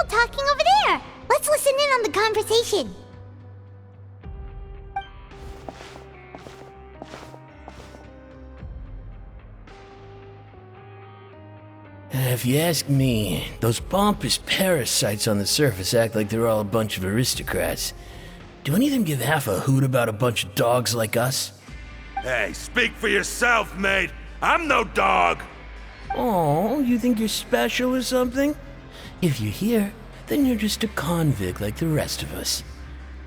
Talking over there. Let's listen in on the conversation. If you ask me, those pompous parasites on the surface act like they're all a bunch of aristocrats. Do any of them give half a hoot about a bunch of dogs like us? Hey, speak for yourself, mate. I'm no dog. Oh, you think you're special or something? If you're here, then you're just a convict like the rest of us.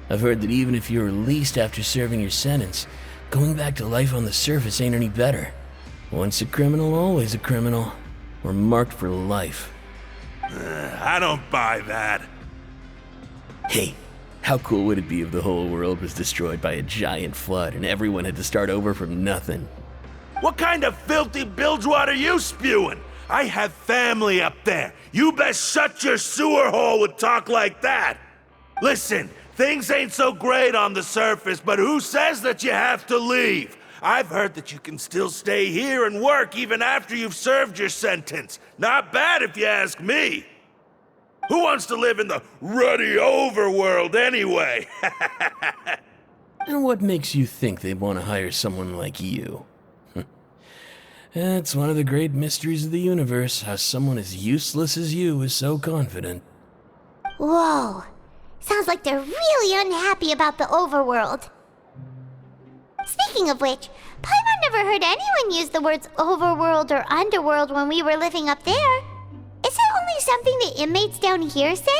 I've heard that even if you're released after serving your sentence, going back to life on the surface ain't any better. Once a criminal, always a criminal. We're marked for life. I don't buy that. Hey, how cool would it be if the whole world was destroyed by a giant flood and everyone had to start over from nothing? What kind of filthy bilgewater are you spewing? I have family up there. You best shut your sewer hole with talk like that. Listen, things ain't so great on the surface, but who says that you have to leave? I've heard that you can still stay here and work even after you've served your sentence. Not bad if you ask me. Who wants to live in the ruddy overworld anyway? And what makes you think they'd want to hire someone like you? It's one of the great mysteries of the universe, how someone as useless as you is so confident. Whoa. Sounds like they're really unhappy about the overworld. Speaking of which, Paimon never heard anyone use the words overworld or underworld when we were living up there. Is it only something the inmates down here say?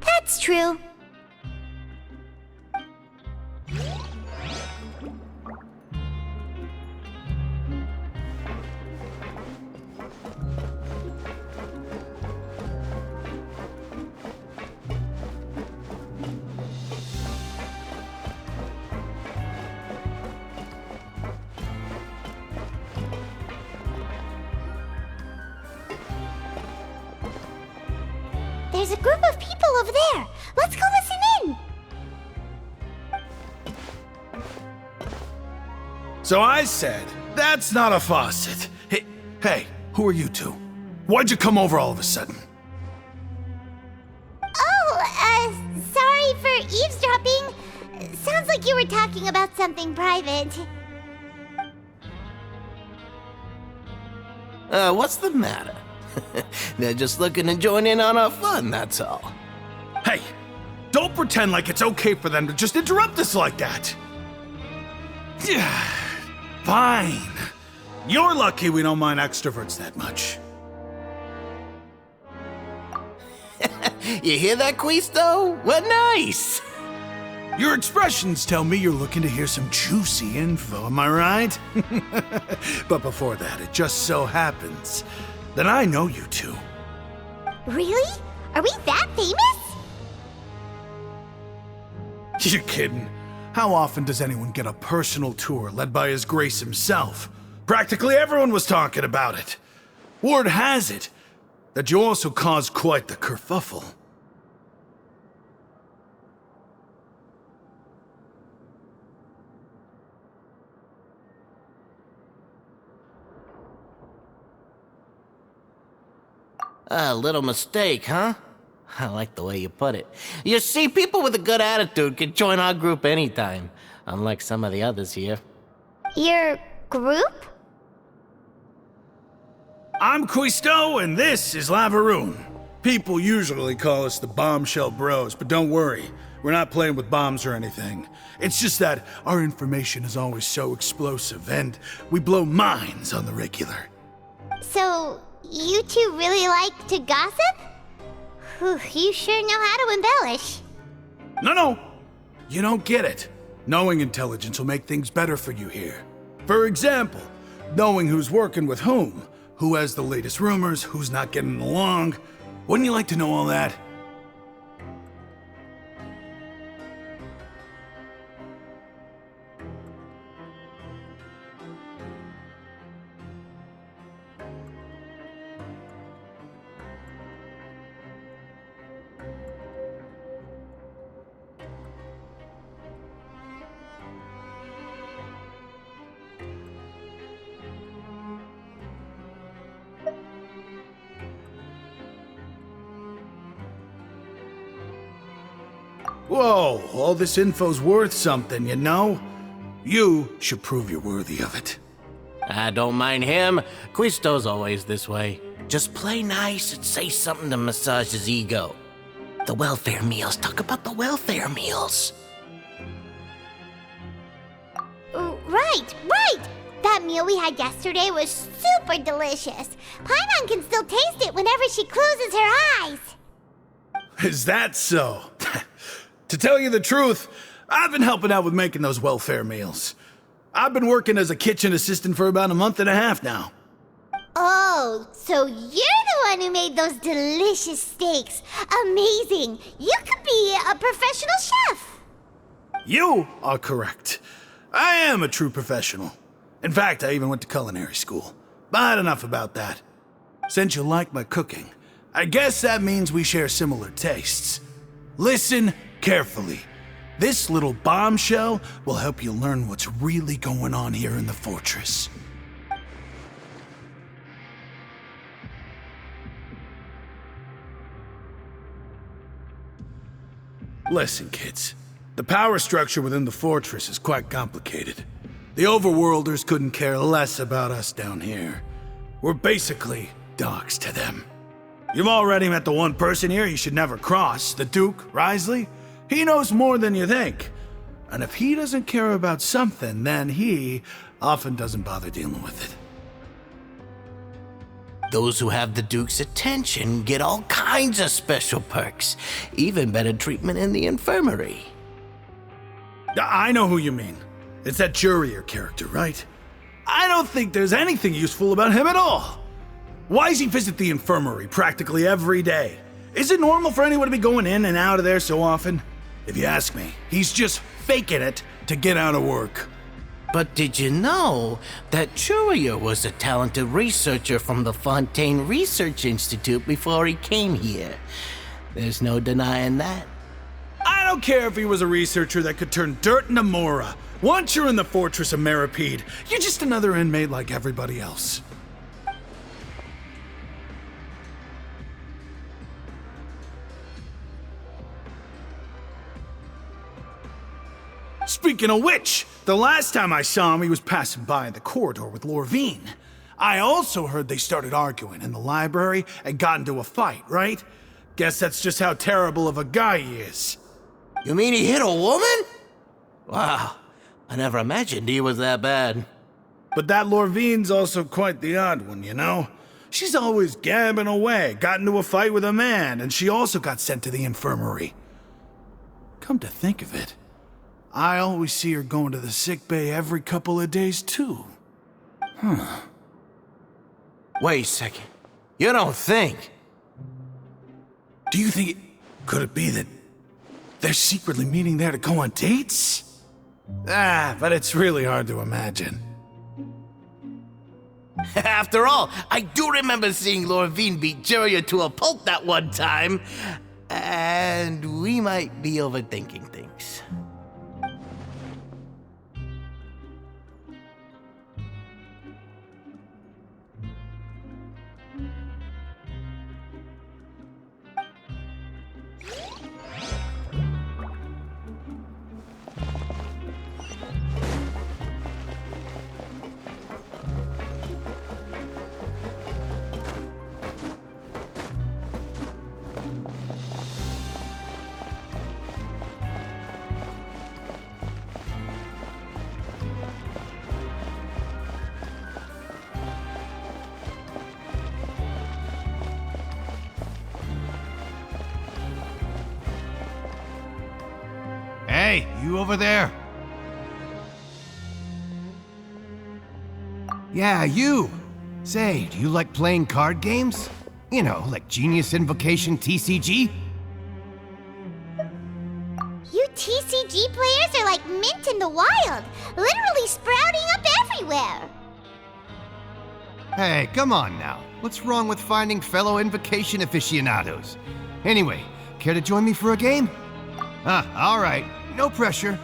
That's true. There's a group of people over there. Let's go listen in. So I said, that's not a faucet. Hey, who are you two? Why'd you come over all of a sudden? Oh, sorry for eavesdropping. Sounds like you were talking about something private. What's the matter? They're just looking to join in on our fun, that's all. Hey, don't pretend like it's okay for them to just interrupt us like that. Fine. You're lucky we don't mind extroverts that much. You hear that, Quisto? What nice! Your expressions tell me you're looking to hear some juicy info, am I right? But before that, it just so happens that I know you two. Really? Are we that famous? You're kidding. How often does anyone get a personal tour led by His Grace himself? Practically everyone was talking about it. Word has it that you also caused quite the kerfuffle. A little mistake, huh? I like the way you put it. You see, people with a good attitude can join our group anytime, unlike some of the others here. Your group? I'm Quisto, and this is Lavaroon. People usually call us the Bombshell Bros, but don't worry. We're not playing with bombs or anything. It's just that our information is always so explosive, and we blow minds on the regular. So, you two really like to gossip? Whew, you sure know how to embellish. No. You don't get it. Knowing intelligence will make things better for you here. For example, knowing who's working with whom, who has the latest rumors, who's not getting along. Wouldn't you like to know all that? Whoa, all this info's worth something, you know? You should prove you're worthy of it. I don't mind him. Quisto's always this way. Just play nice and say something to massage his ego. The welfare meals. Talk about the welfare meals. Right. That meal we had yesterday was super delicious. Paimon can still taste it whenever she closes her eyes. Is that so? To tell you the truth, I've been helping out with making those welfare meals. I've been working as a kitchen assistant for about a month and a half now. Oh, so you're the one who made those delicious steaks. Amazing. You could be a professional chef. You are correct. I am a true professional. In fact, I even went to culinary school. But enough about that. Since you like my cooking, I guess that means we share similar tastes. Listen carefully. This little bombshell will help you learn what's really going on here in the fortress. Listen, kids. The power structure within the fortress is quite complicated. The overworlders couldn't care less about us down here. We're basically dogs to them. You've already met the one person here you should never cross, the Duke, Risley. He knows more than you think. And if he doesn't care about something, then he often doesn't bother dealing with it. Those who have the Duke's attention get all kinds of special perks, even better treatment in the infirmary. I know who you mean. It's that Jurier character, right? I don't think there's anything useful about him at all. Why does he visit the infirmary practically every day? Is it normal for anyone to be going in and out of there so often? If you ask me, he's just faking it to get out of work. But did you know that Jurier was a talented researcher from the Fontaine Research Institute before he came here? There's no denying that. I don't care if he was a researcher that could turn dirt into Mora. Once you're in the fortress of Meripede, you're just another inmate like everybody else. Speaking of which, the last time I saw him, he was passing by in the corridor with Lorvine. I also heard they started arguing in the library and got into a fight, right? Guess that's just how terrible of a guy he is. You mean he hit a woman? Wow, I never imagined he was that bad. But that Lorvine's also quite the odd one, you know? She's always gabbing away, got into a fight with a man, and she also got sent to the infirmary. Come to think of it, I always see her going to the sick bay every couple of days, too. Wait a second. You don't think? Do you think could it be that they're secretly meeting there to go on dates? But it's really hard to imagine. After all, I do remember seeing Lorvine beat Jurier to a pulp that one time. And we might be overthinking things. You over there? Yeah, you! Say, do you like playing card games? You know, like Genius Invocation TCG? You TCG players are like mint in the wild, literally sprouting up everywhere. Hey, come on now. What's wrong with finding fellow Invocation aficionados? Anyway, care to join me for a game? Alright. No pressure.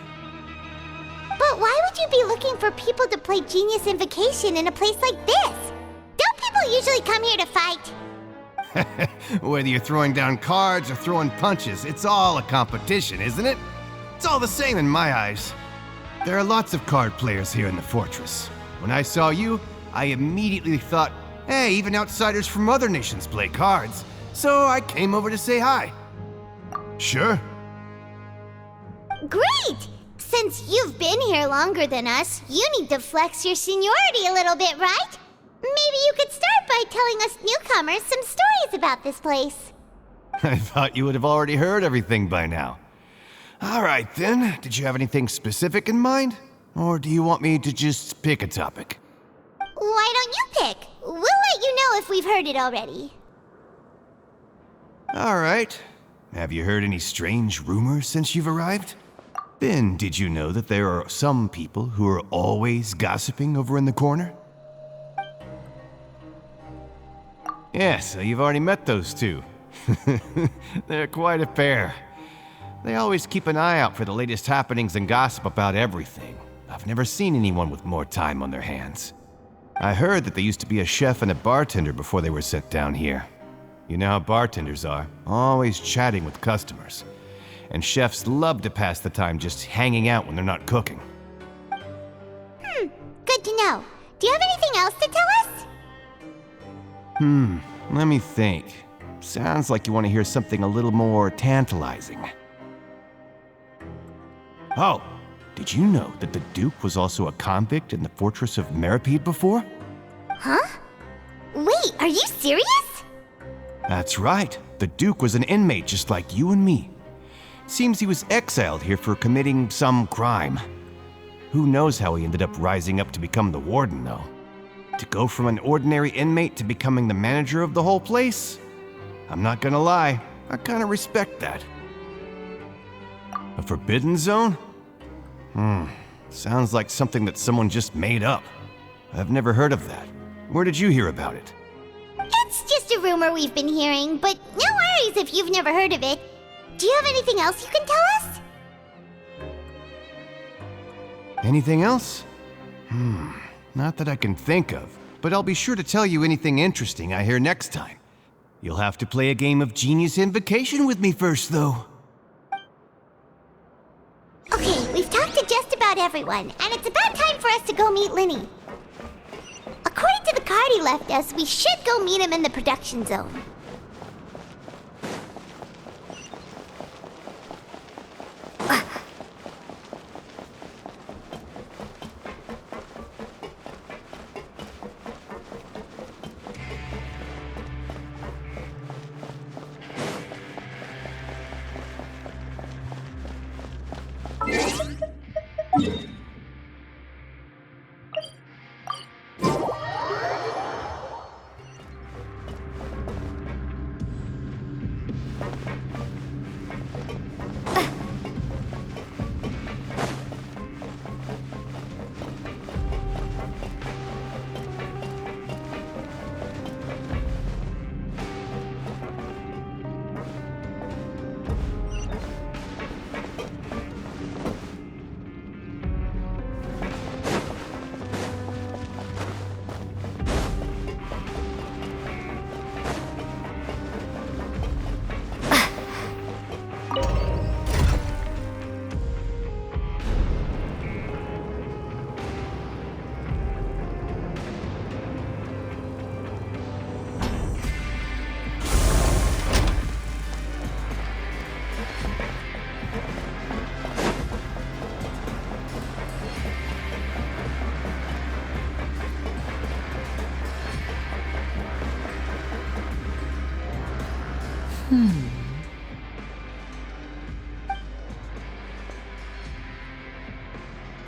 But why would you be looking for people to play Genius Invocation in a place like this? Don't people usually come here to fight? Whether you're throwing down cards or throwing punches, it's all a competition, isn't it? It's all the same in my eyes. There are lots of card players here in the fortress. When I saw you, I immediately thought, hey, even outsiders from other nations play cards. So I came over to say hi. Sure. Great! Since you've been here longer than us, you need to flex your seniority a little bit, right? Maybe you could start by telling us newcomers some stories about this place. I thought you would have already heard everything by now. All right then, did you have anything specific in mind? Or do you want me to just pick a topic? Why don't you pick? We'll let you know if we've heard it already. All right. Have you heard any strange rumors since you've arrived? Ben, did you know that there are some people who are always gossiping over in the corner? Yeah, so you've already met those two. They're quite a pair. They always keep an eye out for the latest happenings and gossip about everything. I've never seen anyone with more time on their hands. I heard that they used to be a chef and a bartender before they were sent down here. You know how bartenders are, always chatting with customers. And chefs love to pass the time just hanging out when they're not cooking. Good to know. Do you have anything else to tell us? Let me think. Sounds like you want to hear something a little more tantalizing. Oh, did you know that the Duke was also a convict in the fortress of Meripede before? Huh? Wait, are you serious? That's right. The Duke was an inmate just like you and me. Seems he was exiled here for committing some crime. Who knows how he ended up rising up to become the warden, though. To go from an ordinary inmate to becoming the manager of the whole place? I'm not gonna lie, I kinda respect that. A forbidden zone? Sounds like something that someone just made up. I've never heard of that. Where did you hear about it? It's just a rumor we've been hearing, but no worries if you've never heard of it. Do you have anything else you can tell us? Anything else? Not that I can think of, but I'll be sure to tell you anything interesting I hear next time. You'll have to play a game of Genius Invocation with me first, though. Okay, we've talked to just about everyone, and it's about time for us to go meet Linny. According to the card he left us, we should go meet him in the production zone.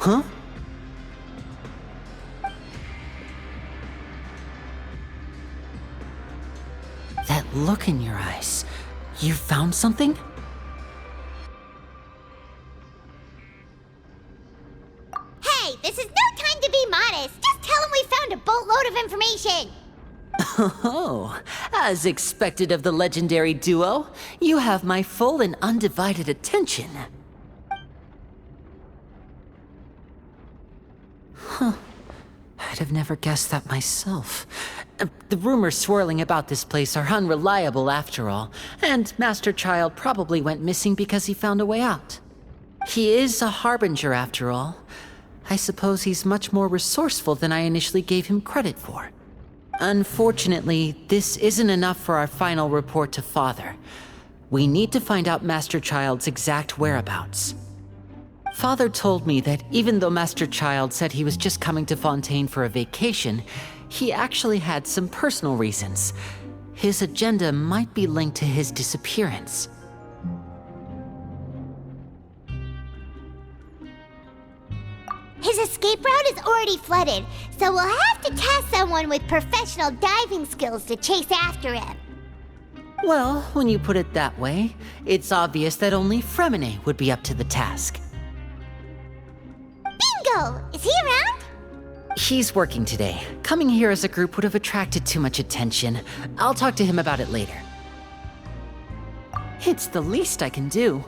Huh? That look in your eyes. You found something? Hey, this is no time to be modest. Just tell him we found a boatload of information. Oh, as expected of the legendary duo, you have my full and undivided attention. Huh. I'd have never guessed that myself. The rumors swirling about this place are unreliable after all, and Master Child probably went missing because he found a way out. He is a harbinger after all. I suppose he's much more resourceful than I initially gave him credit for. Unfortunately, this isn't enough for our final report to Father. We need to find out Master Child's exact whereabouts. Father told me that even though Master Child said he was just coming to Fontaine for a vacation, he actually had some personal reasons. His agenda might be linked to his disappearance. His escape route is already flooded, so we'll have to task someone with professional diving skills to chase after him. Well, when you put it that way, it's obvious that only Fremine would be up to the task. Bingo! Is he around? He's working today. Coming here as a group would have attracted too much attention. I'll talk to him about it later. It's the least I can do.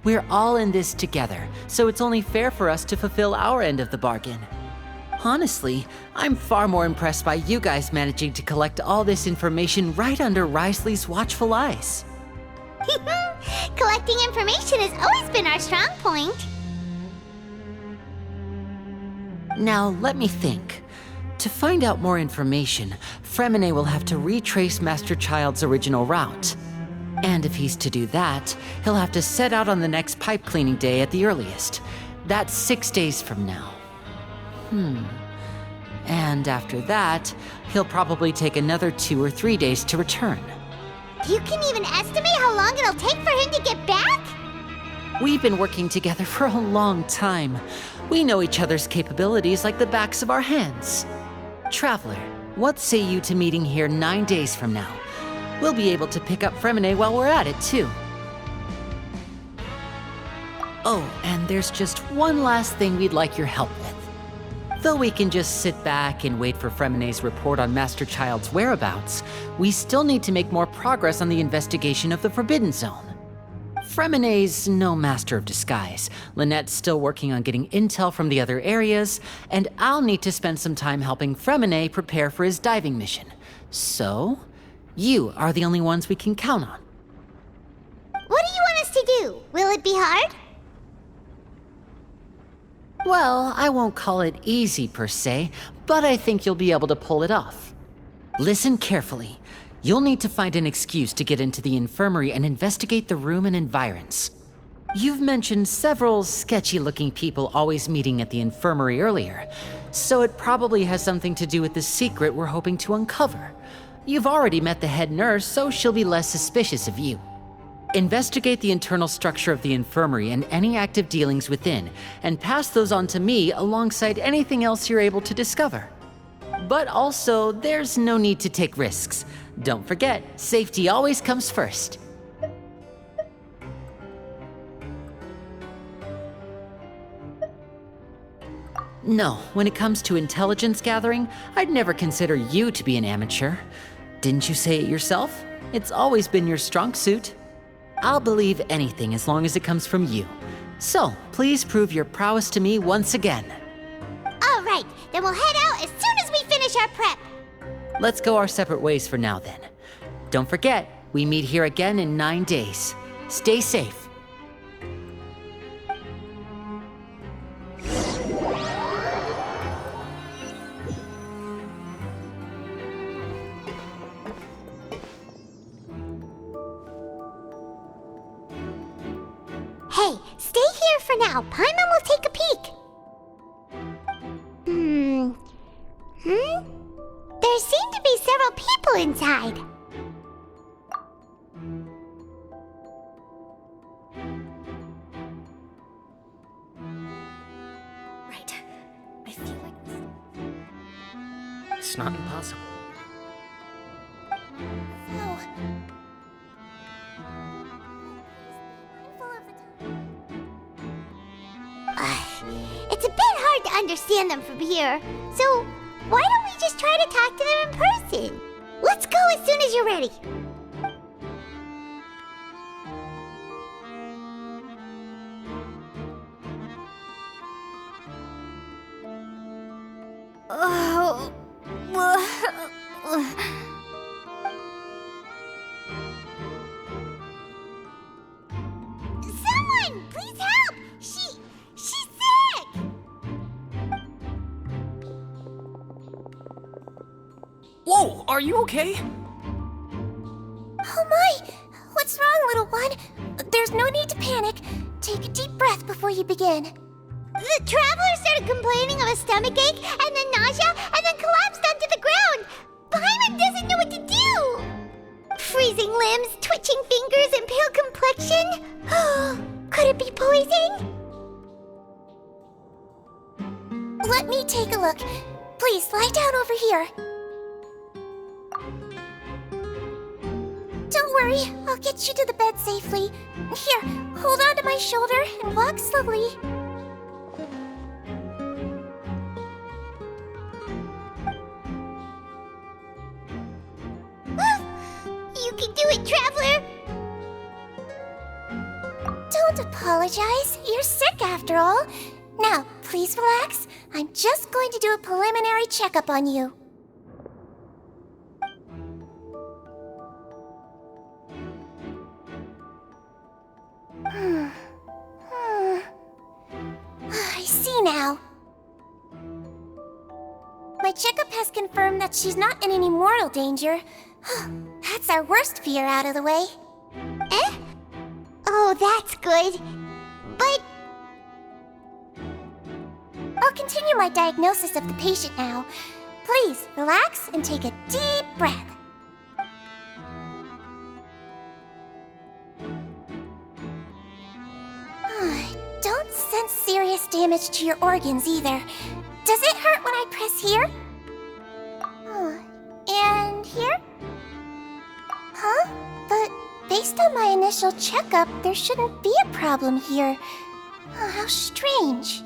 We're all in this together, so it's only fair for us to fulfill our end of the bargain. Honestly, I'm far more impressed by you guys managing to collect all this information right under Risley's watchful eyes. Collecting information has always been our strong point. Now, let me think. To find out more information, Fremine will have to retrace Master Child's original route. And if he's to do that, he'll have to set out on the next pipe cleaning day at the earliest. That's 6 days from now. And after that, he'll probably take another 2 or 3 days to return. You can even estimate how long it'll take for him to get back? We've been working together for a long time. We know each other's capabilities like the backs of our hands. Traveler, what say you to meeting here 9 days from now? We'll be able to pick up Fremine while we're at it, too. Oh, and there's just one last thing we'd like your help with. Though we can just sit back and wait for Fremine's report on Master Child's whereabouts, we still need to make more progress on the investigation of the Forbidden Zone. Fremine's no master of disguise. Lynette's still working on getting intel from the other areas, and I'll need to spend some time helping Fremine prepare for his diving mission. So, you are the only ones we can count on. What do you want us to do? Will it be hard? Well, I won't call it easy per se, but I think you'll be able to pull it off. Listen carefully. You'll need to find an excuse to get into the infirmary and investigate the room and environs. You've mentioned several sketchy-looking people always meeting at the infirmary earlier, so it probably has something to do with the secret we're hoping to uncover. You've already met the head nurse, so she'll be less suspicious of you. Investigate the internal structure of the infirmary and any active dealings within, and pass those on to me alongside anything else you're able to discover. But also, there's no need to take risks. Don't forget, safety always comes first. No, when it comes to intelligence gathering, I'd never consider you to be an amateur. Didn't you say it yourself? It's always been your strong suit. I'll believe anything as long as it comes from you. So, please prove your prowess to me once again. All right, then we'll head out as soon as we finish our prep. Let's go our separate ways for now then. Don't forget, we meet here again in 9 days. Stay safe. Hey, stay here for now. Paimon will take a peek. There seem to be several people inside. it's not impossible. Oh. It's a bit hard to understand them from here, so why don't we just try to talk to them in person? Let's go as soon as you're ready. Oh. Someone, please help! She's sick! Whoa, are you okay? Oh my! What's wrong, little one? There's no need to panic. Take a deep breath before you begin. The traveler started complaining of a stomachache, and then nausea, and then collapsed onto the ground. Paimon doesn't know what to do! Freezing limbs, twitching fingers, and pale complexion? Could it be poison? Let me take a look. Please, lie down over here. Don't worry, I'll get you to the bed safely. Here, hold on to my shoulder and walk slowly. You can do it, Traveler! Don't apologize. You're sick after all. Now, please relax. I'm just going to do a preliminary checkup on you. I see now. My checkup has confirmed that she's not in any mortal danger. That's our worst fear out of the way. Eh? Oh, that's good. But I'll continue my diagnosis of the patient now. Please, relax and take a deep breath. Don't sense serious damage to your organs either. Does it hurt when I press here? And here? Huh? But based on my initial checkup, there shouldn't be a problem here. How strange.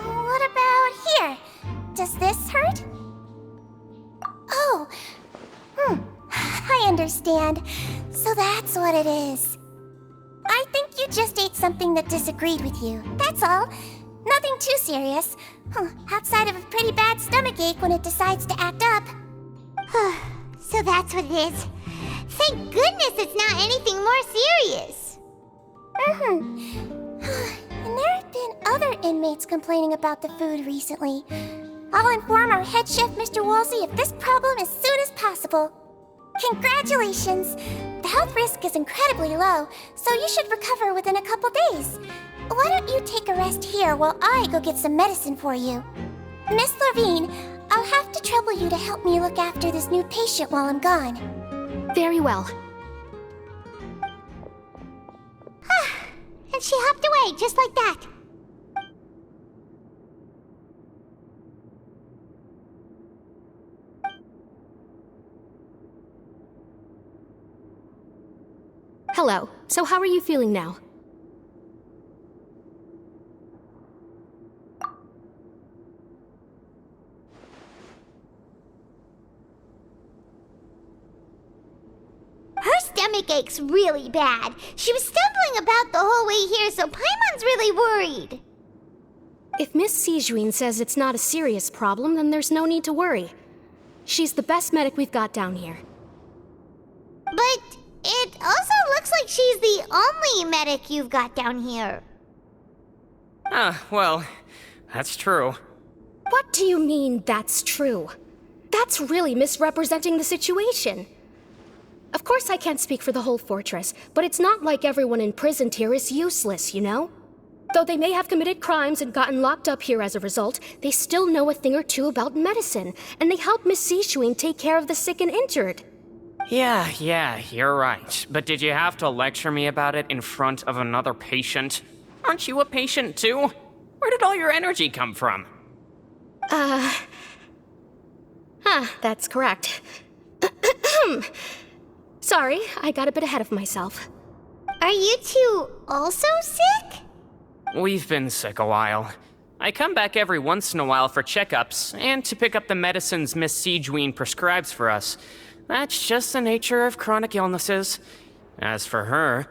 What about here? Does this hurt? Oh, I understand. So that's what it is. I think you just ate something that disagreed with you. That's all. Nothing too serious. Outside of a pretty bad stomachache when it decides to act up. So that's what it is. Thank goodness it's not anything more serious. And there have been other inmates complaining about the food recently. I'll inform our head chef, Mr. Woolsey, of this problem as soon as possible. Congratulations! The health risk is incredibly low, so you should recover within a couple days. Why don't you take a rest here while I go get some medicine for you? Miss Levine, I'll have to trouble you to help me look after this new patient while I'm gone. Very well. And she hopped away just like that. Hello. So how are you feeling now? Her stomach aches really bad. She was stumbling about the whole way here, so Paimon's really worried. If Miss Sijuin says it's not a serious problem, then there's no need to worry. She's the best medic we've got down here. But it also looks like she's the only medic you've got down here. Well, that's true. What do you mean, that's true? That's really misrepresenting the situation. Of course I can't speak for the whole fortress, but it's not like everyone imprisoned here is useless, you know? Though they may have committed crimes and gotten locked up here as a result, they still know a thing or two about medicine, and they help Miss Sijuin take care of the sick and injured. Yeah, you're right. But did you have to lecture me about it in front of another patient? Aren't you a patient too? Where did all your energy come from? That's correct. Sorry, I got a bit ahead of myself. Are you two also sick? We've been sick a while. I come back every once in a while for checkups and to pick up the medicines Miss Siegewien prescribes for us. That's just the nature of chronic illnesses. As for her,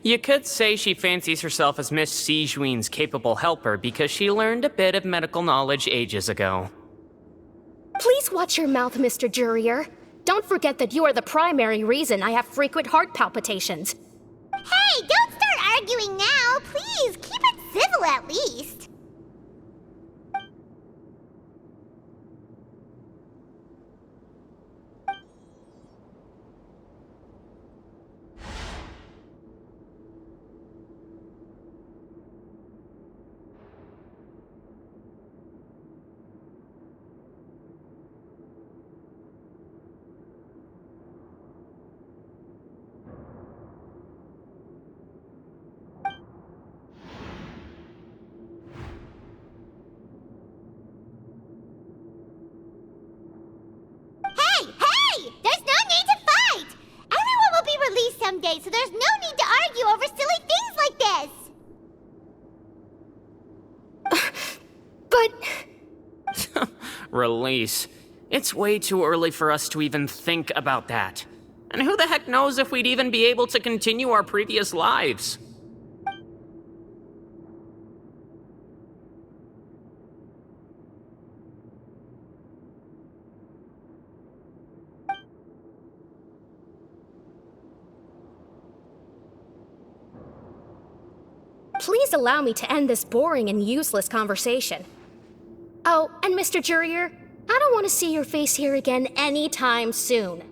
you could say she fancies herself as Miss Siegewien's capable helper because she learned a bit of medical knowledge ages ago. Please watch your mouth, Mr. Jurier. Don't forget that you are the primary reason I have frequent heart palpitations. Hey, don't start arguing now! Please, keep it civil at least. Someday, so there's no need to argue over silly things like this. But... Release. It's way too early for us to even think about that. And who the heck knows if we'd even be able to continue our previous lives? Please allow me to end this boring and useless conversation. Oh, and Mr. Jurier, I don't want to see your face here again anytime soon.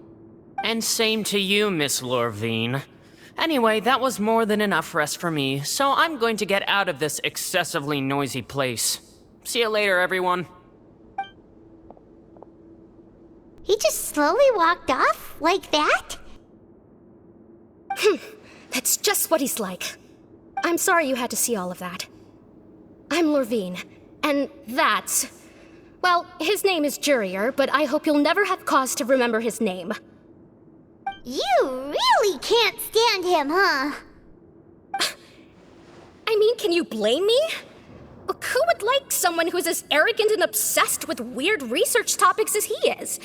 And same to you, Miss Lorvine. Anyway, that was more than enough rest for me, so I'm going to get out of this excessively noisy place. See you later, everyone. He just slowly walked off like that? That's just what he's like. I'm sorry you had to see all of that. I'm Lorvine, and that's... Well, his name is Jurier, but I hope you'll never have cause to remember his name. You really can't stand him, huh? I mean, can you blame me? Who would like someone who's as arrogant and obsessed with weird research topics as he is?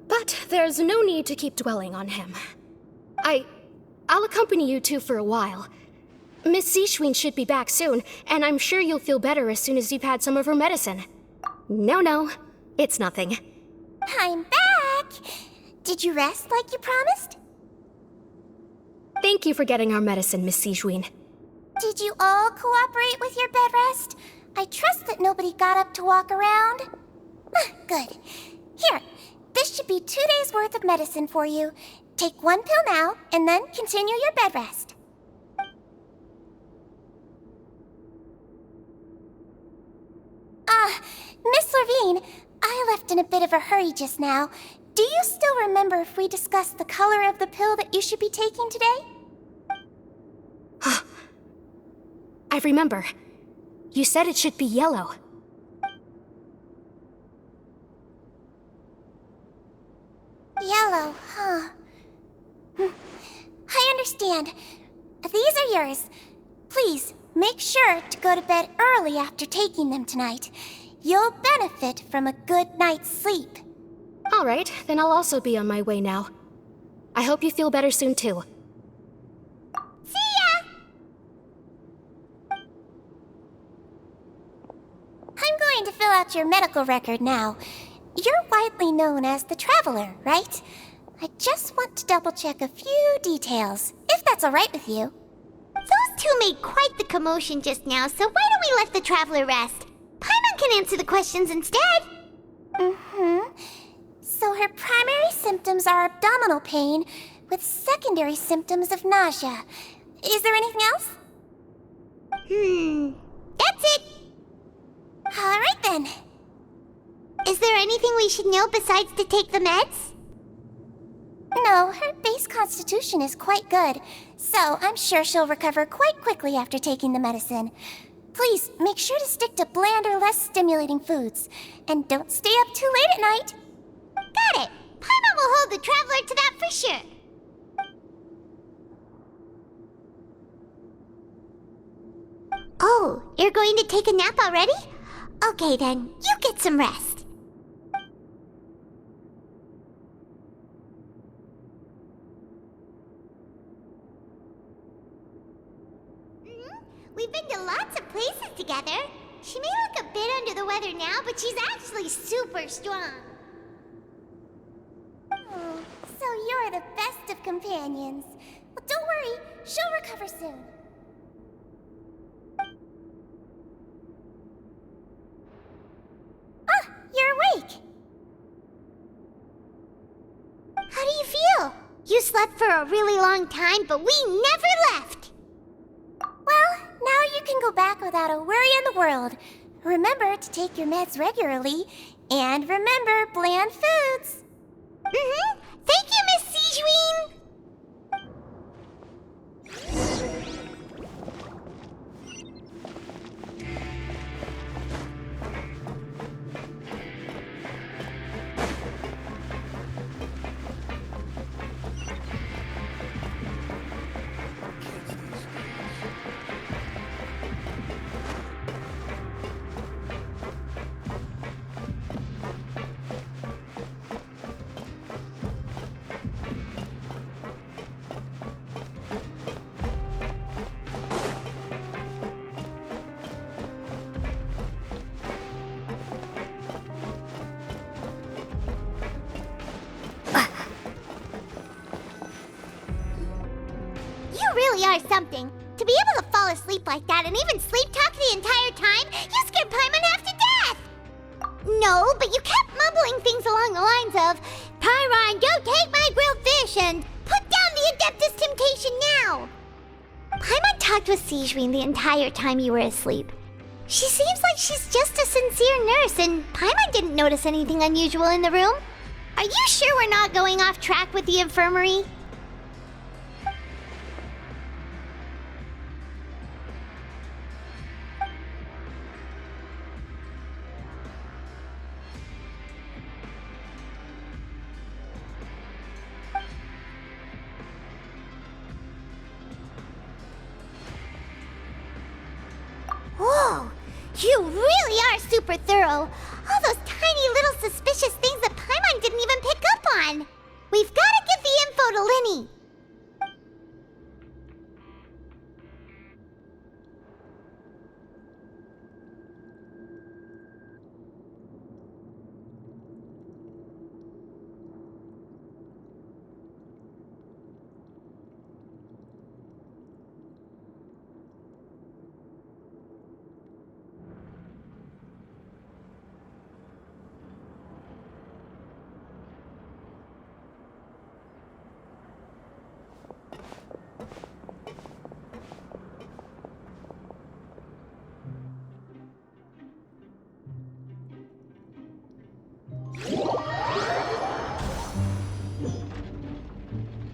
But there's no need to keep dwelling on him. I'll accompany you two for a while. Miss Siegewien should be back soon, and I'm sure you'll feel better as soon as you've had some of her medicine. No, it's nothing. I'm back! Did you rest like you promised? Thank you for getting our medicine, Miss Siegewien. Did you all cooperate with your bed rest? I trust that nobody got up to walk around. Good. Here, this should be 2 days' worth of medicine for you. Take 1 pill now, and then continue your bed rest. Miss Lorvine, I left in a bit of a hurry just now. Do you still remember if we discussed the color of the pill that you should be taking today? I remember. You said it should be yellow. Yellow, huh? I understand. These are yours. Please, make sure to go to bed early after taking them tonight. You'll benefit from a good night's sleep. All right, then I'll also be on my way now. I hope you feel better soon, too. See ya! I'm going to fill out your medical record now. You're widely known as the Traveler, right? I just want to double-check a few details, if that's all right with you. Those two made quite the commotion just now, so why don't we let the Traveler rest? Paimon can answer the questions instead. So her primary symptoms are abdominal pain, with secondary symptoms of nausea. Is there anything else? That's it. All right then. Is there anything we should know besides to take the meds? No, her base constitution is quite good, so I'm sure she'll recover quite quickly after taking the medicine. Please, make sure to stick to bland or less stimulating foods, and don't stay up too late at night. Got it! Paimon will hold the Traveler to that for sure. Oh, you're going to take a nap already? Okay then, you get some rest. We've been to lots of places together. She may look a bit under the weather now, but she's actually super strong. Oh, so you're the best of companions. Well, don't worry, she'll recover soon. Ah, you're awake. How do you feel? You slept for a really long time, but we never left. Well, now you can go back without a worry in the world. Remember to take your meds regularly, and remember bland foods. Thank you, Miss Sijween! Are something. To be able to fall asleep like that and even sleep talk the entire time, you scared Paimon half to death! No, but you kept mumbling things along the lines of, Pyron, go take my grilled fish and put down the Adeptus Temptation now! Paimon talked with Sijween the entire time you were asleep. She seems like she's just a sincere nurse, and Paimon didn't notice anything unusual in the room. Are you sure we're not going off track with the infirmary? Whoa! You really are super thorough! All those tiny little suspicious things that Paimon didn't even pick up on! We've gotta give the info to Linny!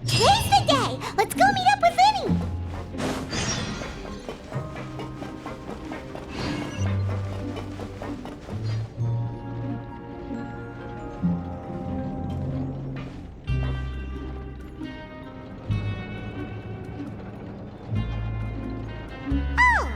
Today's the day! Let's go meet up with Linny! Oh!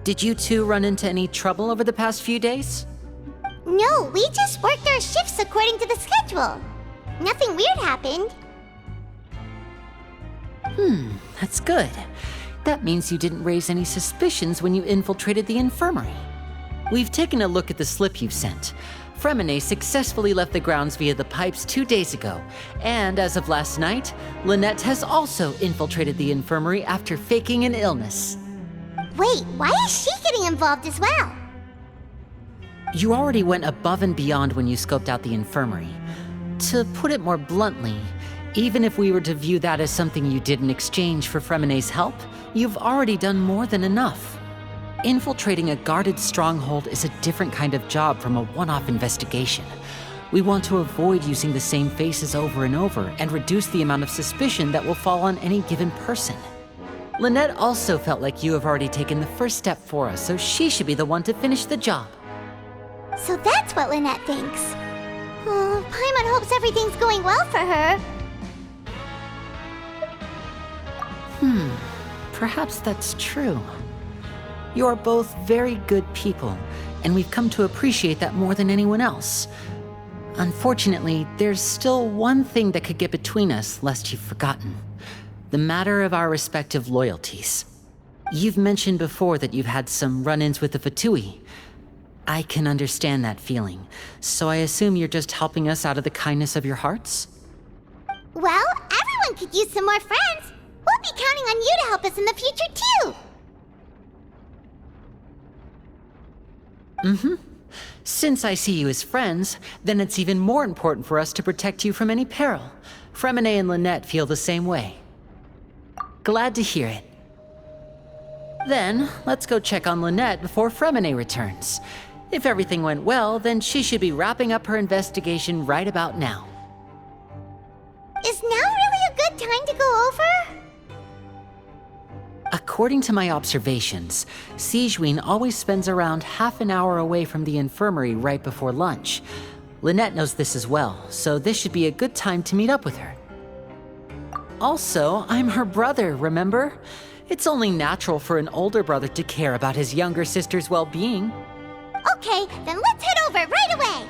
Did you two run into any trouble over the past few days? No, we just worked our shifts according to the schedule. Nothing weird happened. That's good. That means you didn't raise any suspicions when you infiltrated the infirmary. We've taken a look at the slip you've sent. Fremine successfully left the grounds via the pipes 2 days ago, and as of last night, Lynette has also infiltrated the infirmary after faking an illness. Wait, why is she getting involved as well? You already went above and beyond when you scoped out the infirmary. To put it more bluntly, Even if we were to view that as something you did in exchange for Fremenne's help, you've already done more than enough. Infiltrating a guarded stronghold is a different kind of job from a one-off investigation. We want to avoid using the same faces over and over and reduce the amount of suspicion that will fall on any given person. Lynette also felt like you have already taken the first step for us, so she should be the one to finish the job. So that's what Lynette thinks. Oh, Paimon hopes everything's going well for her. Perhaps that's true. You are both very good people, and we've come to appreciate that more than anyone else. Unfortunately, there's still one thing that could get between us, lest you've forgotten. The matter of our respective loyalties. You've mentioned before that you've had some run-ins with the Fatui. I can understand that feeling, so I assume you're just helping us out of the kindness of your hearts? Well, everyone could use some more friends. We'll be counting on you to help us in the future, too. Since I see you as friends, then it's even more important for us to protect you from any peril. Fremenne and Lynette feel the same way. Glad to hear it. Then, let's go check on Lynette before Fremenne returns. If everything went well, then she should be wrapping up her investigation right about now. Is now really a good time to go over? According to my observations, Sigewinne always spends around half an hour away from the infirmary right before lunch. Lynette knows this as well, so this should be a good time to meet up with her. Also, I'm her brother, remember? It's only natural for an older brother to care about his younger sister's well-being. Okay, then let's head over right away.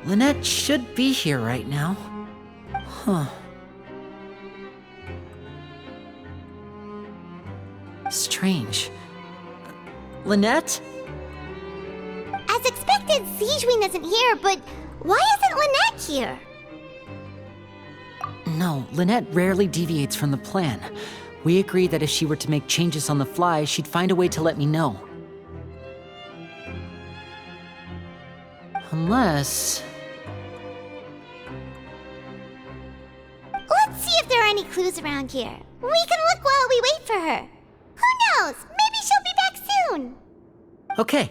Lynette should be here right now. Huh. Strange. Lynette? As expected, Sigewinne isn't here, but why isn't Lynette here? No, Lynette rarely deviates from the plan. We agreed that if she were to make changes on the fly, she'd find a way to let me know. Unless... Let's see if there are any clues around here. We can look while we wait for her. Who knows? Maybe she'll be back soon. Okay.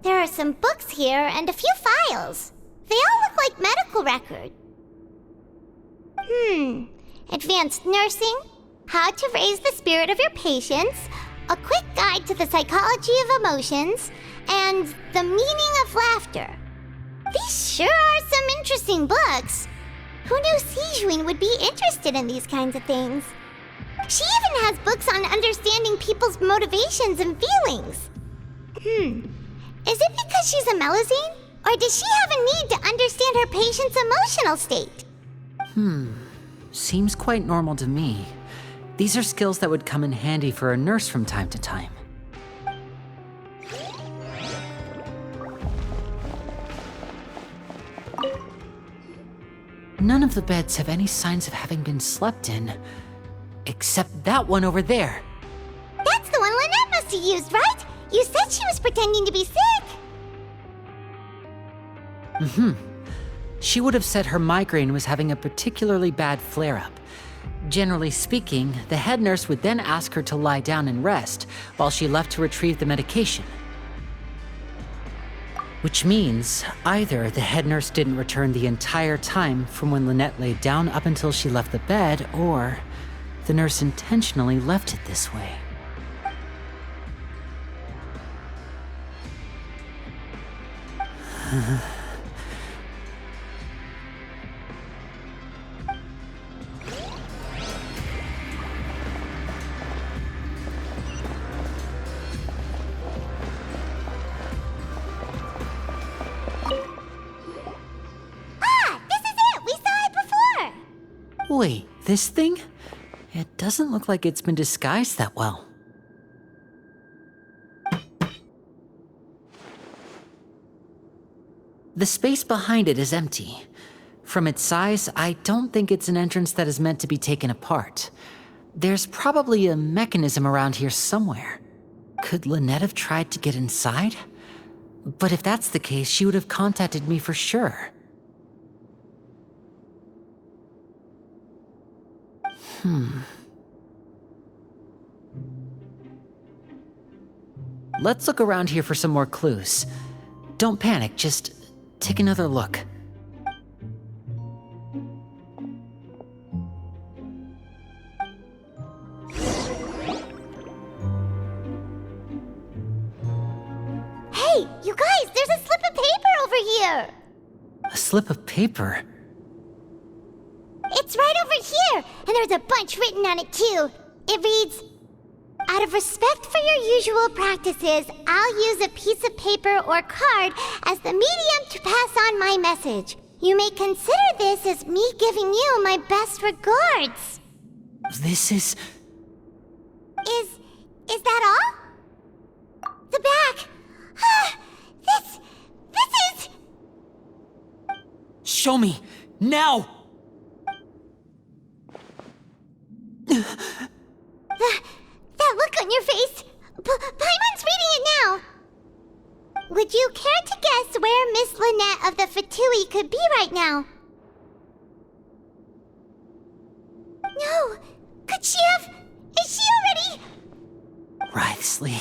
There are some books here and a few files. They all look like medical records. Advanced nursing, how to raise the spirit of your patients, a quick guide to the psychology of emotions, and the meaning of laughter. These sure are some interesting books. Who knew Sigewinne would be interested in these kinds of things? She even has books on understanding people's motivations and feelings. Is it because she's a Melusine? Or does she have a need to understand her patient's emotional state? Seems quite normal to me. These are skills that would come in handy for a nurse from time to time. None of the beds have any signs of having been slept in, except that one over there. That's the one Lynette must have used, right? You said she was pretending to be sick. She would have said her migraine was having a particularly bad flare-up. Generally speaking, the head nurse would then ask her to lie down and rest while she left to retrieve the medication. Which means either the head nurse didn't return the entire time from when Lynette laid down up until she left the bed, or the nurse intentionally left it this way. This Wait, this thing? It doesn't look like it's been disguised that well. The space behind it is empty. From its size, I don't think it's an entrance that is meant to be taken apart. There's probably a mechanism around here somewhere. Could Lynette have tried to get inside? But if that's the case, she would have contacted me for sure. Let's look around here for some more clues. Don't panic, just take another look. Hey, you guys, there's a slip of paper over here! A slip of paper? It's right over here, and there's a bunch written on it too. It reads, "Out of respect for your usual practices, I'll use a piece of paper or card as the medium to pass on my message. You may consider this as me giving you my best regards." This is... Is that all? The back. This is... Show me! Now! That look on your face. Paimon's reading it now. Would you care to guess where Miss Lynette of the Fatui could be right now? No. Could she have... Is she already... Wriothesley.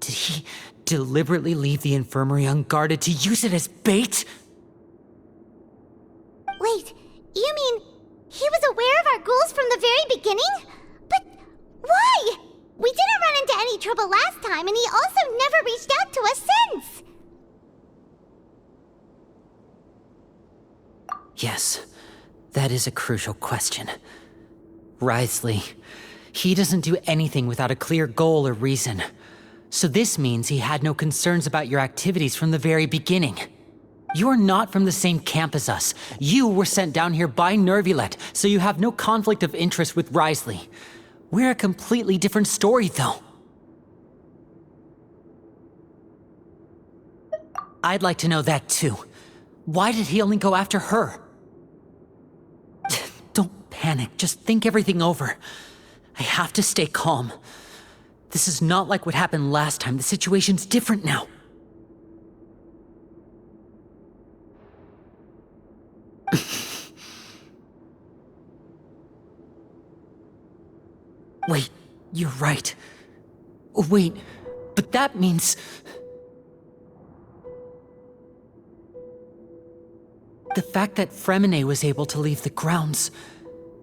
Did he deliberately leave the infirmary unguarded to use it as bait? Wait, you mean he was aware of our goals from the very beginning? But why? We didn't run into any trouble last time, and he also never reached out to us since. Yes, that is a crucial question. Wriothesley, he doesn't do anything without a clear goal or reason. So this means he had no concerns about your activities from the very beginning. You're not from the same camp as us. You were sent down here by Nervulet, so you have no conflict of interest with Wriothesley. We're a completely different story, though. I'd like to know that, too. Why did he only go after her? Don't panic, just think everything over. I have to stay calm. This is not like what happened last time. The situation's different now. Wait, you're right. Wait, but that means... The fact that Fremine was able to leave the grounds,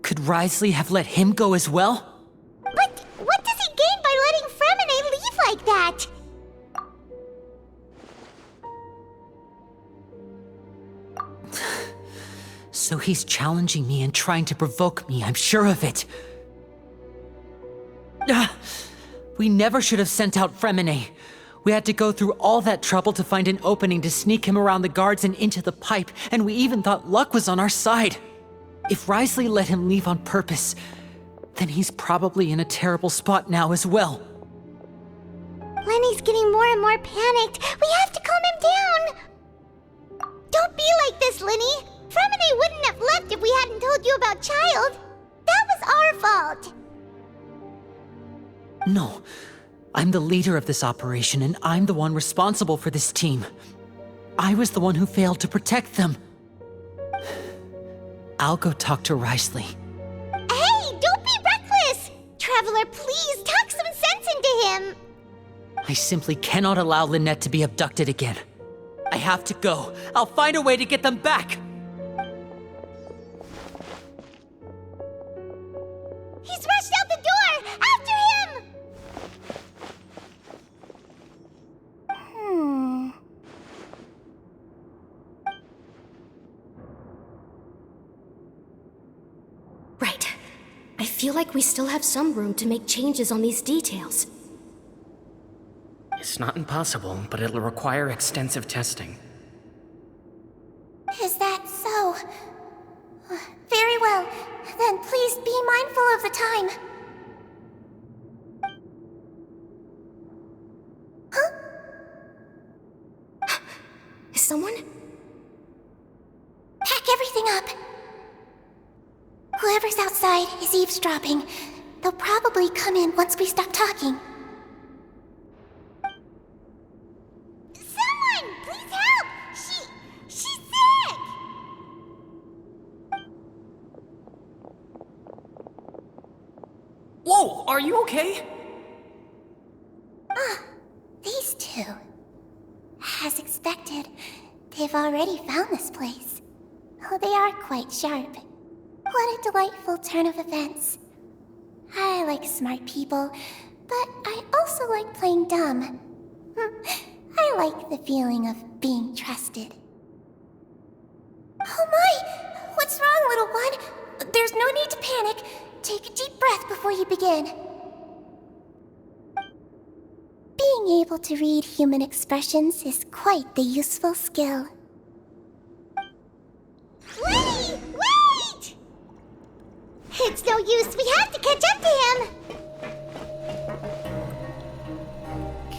could Wriothesley have let him go as well? But what does he gain by letting Fremine leave like that? So he's challenging me and trying to provoke me, I'm sure of it. We never should have sent out Fremine. We had to go through all that trouble to find an opening to sneak him around the guards and into the pipe, and we even thought luck was on our side. If Wriothesley let him leave on purpose, then he's probably in a terrible spot now as well. Lenny's getting more and more panicked. We have to calm him down. Don't be like this, Lenny. Fremine wouldn't have left if we hadn't told you about Child. That was our fault. No, I'm the leader of this operation, and I'm the one responsible for this team. I was the one who failed to protect them. I'll go talk to Wriothesley. Hey, don't be reckless! Traveler, please talk some sense into him. I simply cannot allow Lynette to be abducted again. I have to go. I'll find a way to get them back! He's rushed out the door! After him! Right. I feel like we still have some room to make changes on these details. It's not impossible, but it'll require extensive testing. Is that so? Very well. Then please be mindful of the time. Huh? Is someone? Pack everything up. Whoever's outside is eavesdropping. They'll probably come in once we stop talking. Someone! Please help! She's sick! Whoa, are you okay? These two. As expected, they've already found this place. Oh, they are quite sharp. What a delightful turn of events. I like smart people, but I also like playing dumb. I like the feeling of being trusted. Oh my! What's wrong, little one? There's no need to panic. Take a deep breath before you begin. Being able to read human expressions is quite the useful skill. Wait! It's no use. We have to catch up to him.